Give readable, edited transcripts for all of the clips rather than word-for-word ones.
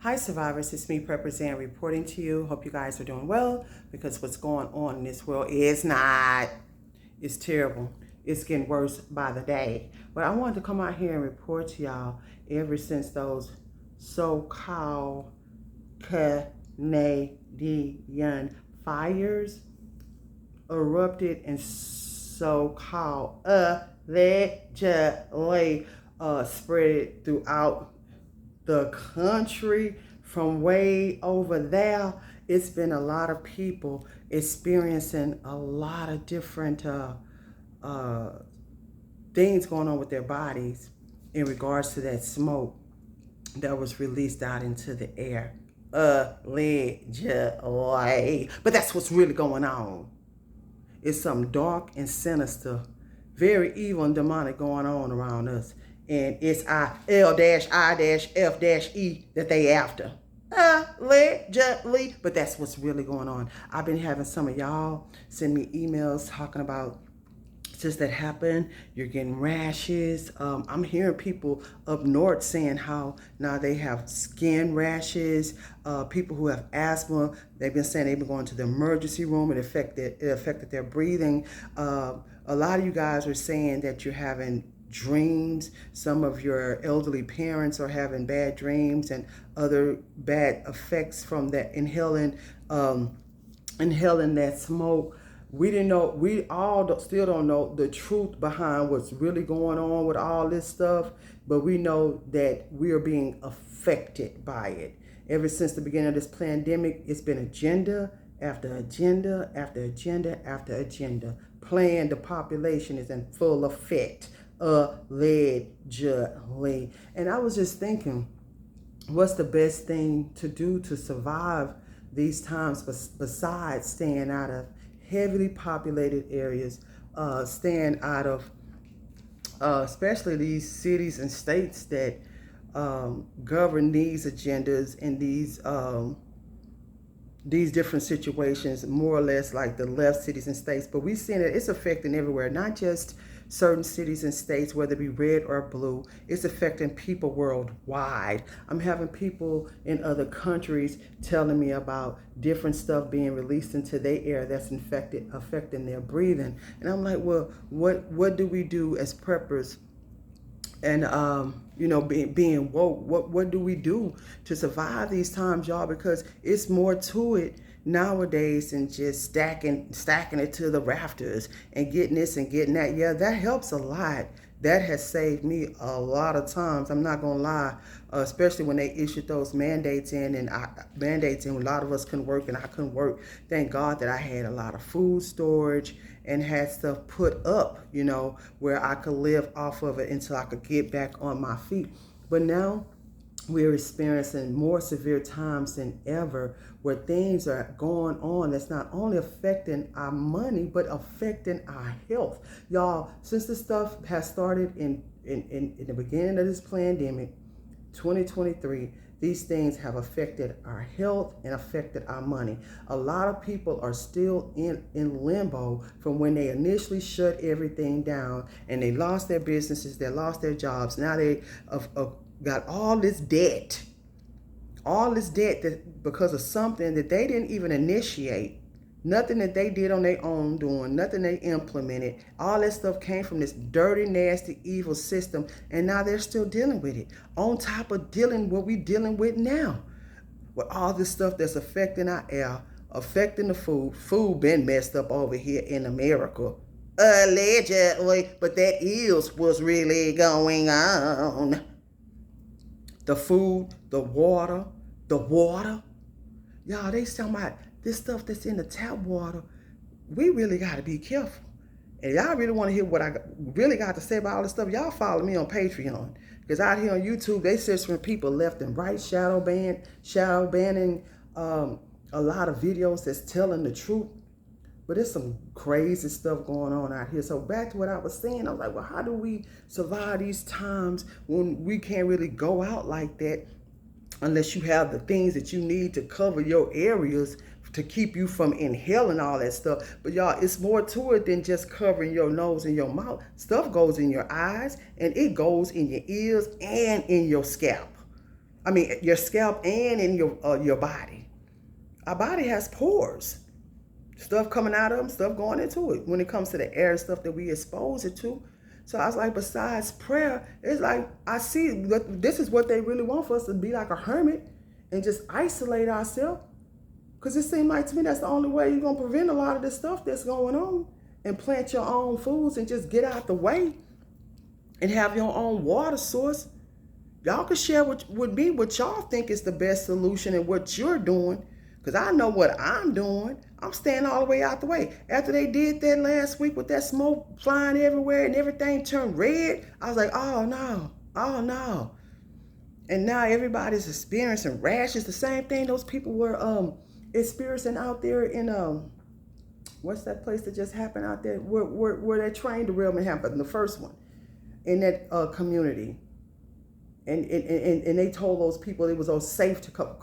Hi survivors, it's me Represent reporting to you. Hope you guys are doing well because what's going on in this world is not, it's terrible. It's getting worse by the day. But I wanted to come out here and report to y'all ever since those so-called Canadian fires erupted and so-called allegedly spread throughout the country from way over there. It's been a lot of people experiencing a lot of different things going on with their bodies in regards to that smoke that was released out into the air. Allegedly. But that's what's really going on. It's something dark and sinister, very evil and demonic going on around us. And it's L-I-F-E that they after. Allegedly. But that's what's really going on. I've been having some of y'all send me emails talking about just that happened. You're getting rashes. I'm hearing people up north saying how now they have skin rashes. People who have asthma, they've been saying they've been going to the emergency room. It affected their breathing. A lot of you guys are saying that you're having dreams. Some of your elderly parents are having bad dreams and other bad effects from that inhaling that smoke. We didn't know, we all still don't know the truth behind what's really going on with all this stuff, but we know that we are being affected by it. Ever since the beginning of this pandemic, it's been agenda after agenda after agenda after agenda. Playing the population is in full effect, allegedly. And I was just thinking, what's the best thing to do to survive these times besides staying out of heavily populated areas, staying out of especially these cities and states that govern these agendas and these different situations, more or less like the left cities and states. But we're seeing that it's affecting everywhere, not just certain cities and states, whether it be red or blue. It's affecting people worldwide. I'm having people in other countries telling me about different stuff being released into their air that's affecting their breathing. And I'm like, well, what do we do as preppers? And being woke, what do we do to survive these times, y'all? Because it's more to it nowadays than just stacking it to the rafters and getting this and getting that. Yeah, that helps a lot. That has saved me a lot of times. I'm not gonna lie, especially when they issued those mandates in, and a lot of us couldn't work and I couldn't work. Thank God that I had a lot of food storage and had stuff put up, where I could live off of it until I could get back on my feet. But now we're experiencing more severe times than ever, where things are going on that's not only affecting our money, but affecting our health. Y'all, since this stuff has started in the beginning of this pandemic, 2023, these things have affected our health and affected our money. A lot of people are still in limbo from when they initially shut everything down and they lost their businesses, they lost their jobs. Now they got all this debt that because of something that they didn't even initiate, nothing that they did on their own doing, nothing they implemented. All that stuff came from this dirty, nasty, evil system, and now they're still dealing with it. On top of dealing what we're dealing with now, with all this stuff that's affecting our air, affecting the food. Food been messed up over here in America, allegedly, but that is what's really going on. The food, the water. Y'all, they talking about this stuff that's in the tap water. We really got to be careful. And y'all really want to hear what I really got to say about all this stuff, y'all follow me on Patreon. Because out here on YouTube, they censoring people left and right, shadow banning a lot of videos that's telling the truth. But there's some crazy stuff going on out here. So back to what I was saying, I was like, well, how do we survive these times when we can't really go out like that unless you have the things that you need to cover your areas to keep you from inhaling all that stuff? But y'all, it's more to it than just covering your nose and your mouth. Stuff goes in your eyes and it goes in your ears and in your scalp. I mean, your scalp and in your body. Our body has pores. Stuff coming out of them, stuff going into it. When it comes to the air and stuff that we expose it to. So I was like, besides prayer, it's like, I see this is what they really want for us, to be like a hermit and just isolate ourselves. Because it seems like to me that's the only way you're going to prevent a lot of this stuff that's going on. And plant your own foods and just get out the way. And have your own water source. Y'all can share with me what y'all think is the best solution and what you're doing. Because I know what I'm doing. I'm staying all the way out the way. After they did that last week with that smoke flying everywhere and everything turned red, I was like, oh no, oh no. And now everybody's experiencing rashes. The same thing those people were experiencing out there in what's that place that just happened out there where that train derailment happened, the first one in that community. And they told those people it was all safe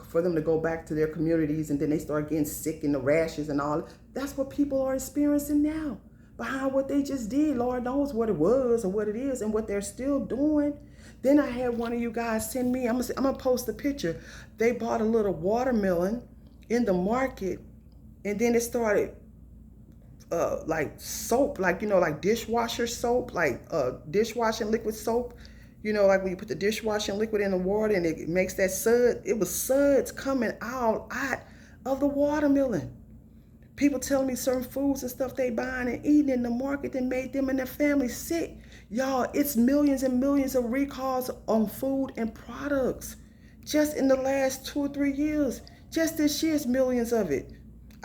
for them to go back to their communities, and then they start getting sick and the rashes and all. That's what people are experiencing now. Behind what they just did, Lord knows what it was or what it is and what they're still doing. Then I had one of you guys send me, I'm gonna post a picture. They bought a little watermelon in the market, and then it started like soap, like, you know, like dishwasher soap, like dishwashing liquid soap. You know, like when you put the dishwashing liquid in the water and it makes that sud. It was suds coming out of the watermelon. People telling me certain foods and stuff they buying and eating in the market that made them and their family sick. Y'all, it's millions and millions of recalls on food and products. Just in the last 2 or 3 years. Just this year's millions of it.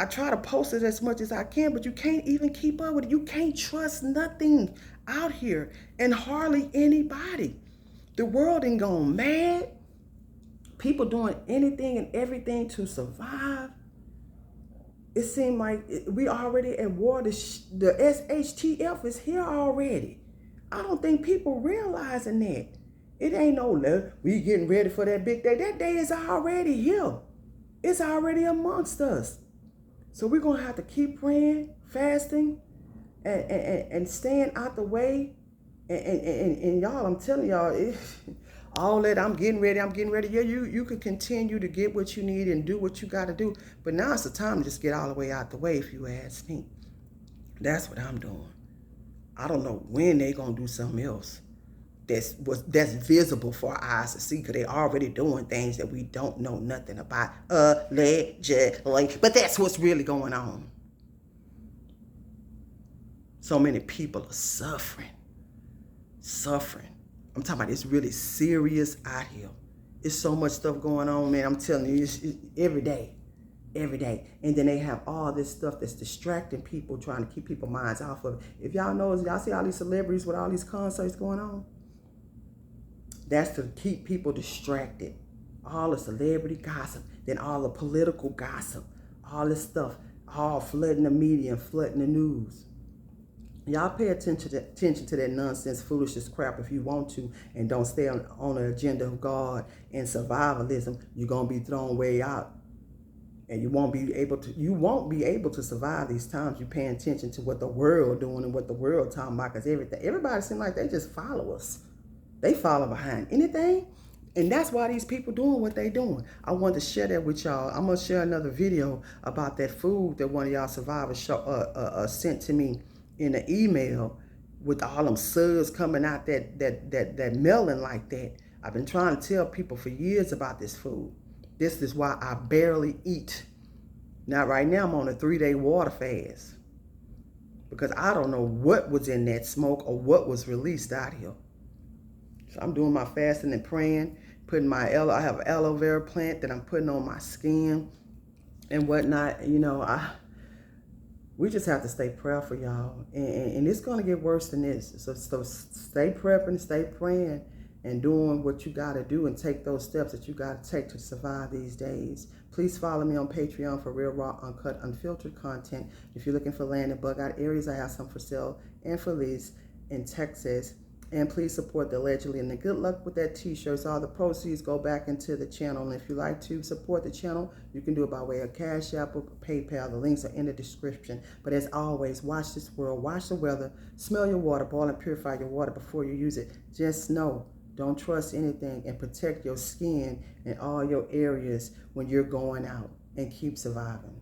I try to post it as much as I can, but you can't even keep up with it. You can't trust nothing out here and hardly anybody. The world ain't gone mad. People doing anything and everything to survive. It seemed like we already at war. The Shtf is here already. I don't think people realizing that. It ain't no, we getting ready for that big day. That day is already here. It's already amongst us. So we're going to have to keep praying, fasting, and staying out the way. And y'all, I'm telling y'all, all that I'm getting ready. Yeah, you could continue to get what you need and do what you got to do. But now it's the time to just get all the way out the way, if you ask me. That's what I'm doing. I don't know when they going to do something else that's visible for our eyes to see, because they already doing things that we don't know nothing about. Allegedly. But that's what's really going on. So many people are suffering. I'm talking about it's really serious out here. It's so much stuff going on, man. I'm telling you, it's every day. And then they have all this stuff that's distracting people, trying to keep people's minds off of it. If y'all know, y'all see all these celebrities with all these concerts going on? That's to keep people distracted. All the celebrity gossip, then all the political gossip, all this stuff, all flooding the media and flooding the news. Y'all pay attention to that nonsense, foolishness crap if you want to, and don't stay on the agenda of God and survivalism. You're gonna be thrown way out, and you won't be able to survive these times. You're paying attention to what the world doing and what the world talking about, because everybody seems like they just follow us. They follow behind anything, and that's why these people doing what they doing. I wanted to share that with y'all. I'm gonna share another video about that food that one of y'all survivors sent to me in an email, with all them suds coming out that melon like that. I've been trying to tell people for years about this food. This is why I barely eat. Now, right now, I'm on a 3-day water fast, because I don't know what was in that smoke or what was released out here. So I'm doing my fasting and praying, putting I have an aloe vera plant that I'm putting on my skin and whatnot. You know, we just have to stay prayerful, y'all. And it's going to get worse than this. So stay prepping, stay praying, and doing what you got to do, and take those steps that you got to take to survive these days. Please follow me on Patreon for real, raw, uncut, unfiltered content. If you're looking for land and bug out areas, I have some for sale and for lease in Texas. And please support the Allegedly, and the good luck with that t-shirt. So all the proceeds go back into the channel. And if you like to support the channel, you can do it by way of Cash App or PayPal. The links are in the description. But as always, watch this world, watch the weather, smell your water, boil and purify your water before you use it. Just know, Don't trust anything, and protect your skin in all your areas when you're going out, and keep surviving.